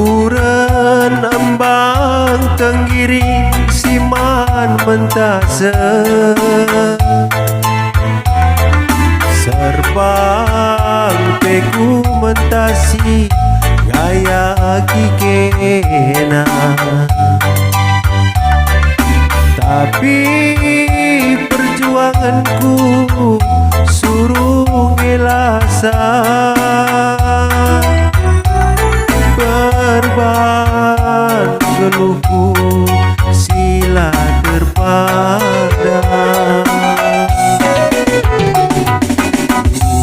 Uren embang tenggiring siman mentase Serbang peku mentasi gaya kikena Tapi perjuanganku suruh ngelasan Berban geluhku sila terpadam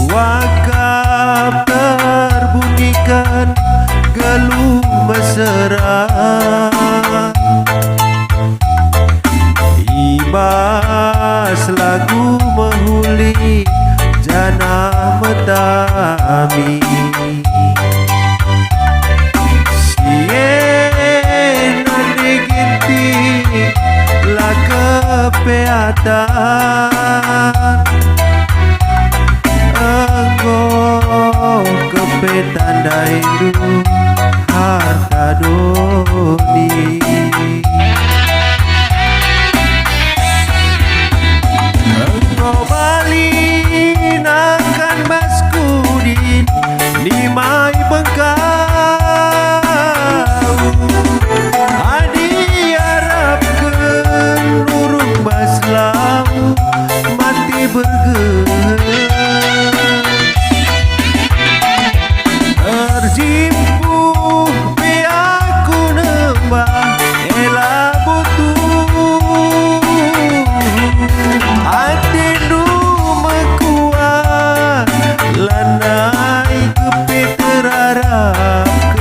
Wakaf terbunyikan geluh mesra Ibas lagu menghuli jana metami Siena diginti la kepeatan Engkau kepetan daidu harta doni Engkau balik akan maskudin nimai bengkau Adi harapkan urung baslau mati bergerak Terjimpuh biaku nembah ela butuh Hati nu mekuat lanai kepe terharapkan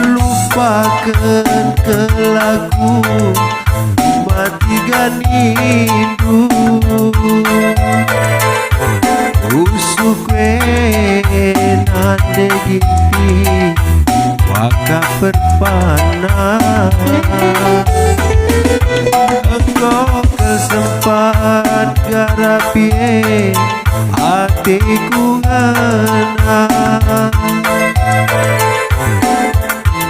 Lupakan kelaku mati ganindu Usukwe nande giti waka perpana Engkau kesempat garapie hatiku ngana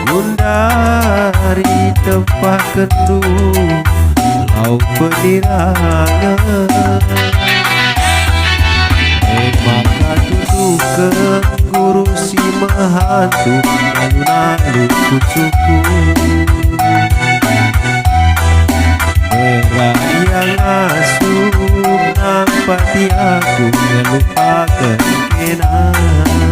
Gundari tempah kendu lau penirangan Maka tuduhkan guru si mahantu Lalu-lalu kucuku Merah yang asuh nampati aku Melupakan kenang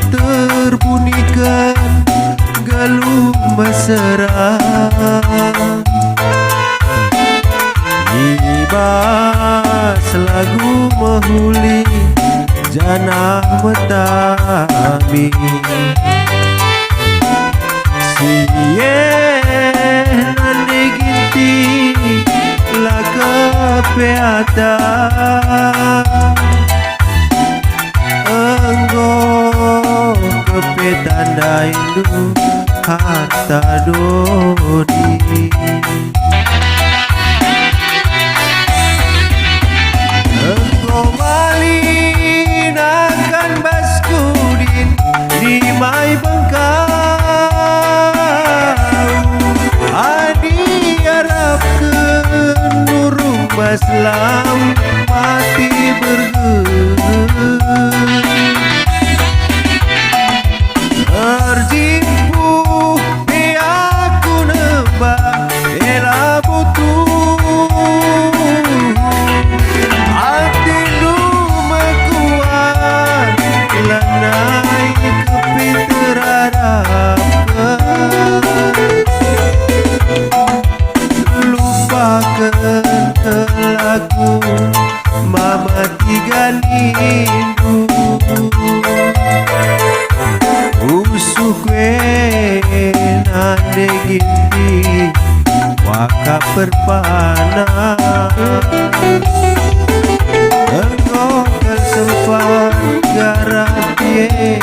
Terbunyikan geluh mesra Ibas lagu menghuli jana metami Sienan diginti la kepeatan Engkau kepetan daindu harta doni Engkau malin akan baskudin di mai bengkau Adi harapkan nurung baslam mati bergerak Terjimpuh biaku nembah ela butuh aku mama tiga nindu usuh kue nande gimpi waka perpana enggokel sempat garapie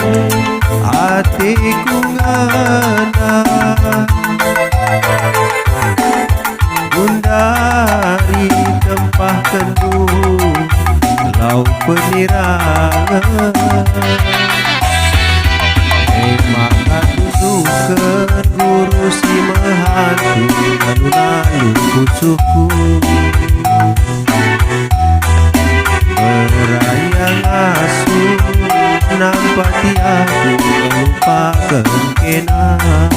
hatiku ngana Gundari tempah kendung lau penirangan maka duduk guru si mehantu lalu kusuku berayang asuh nampati aku lupa kekenangan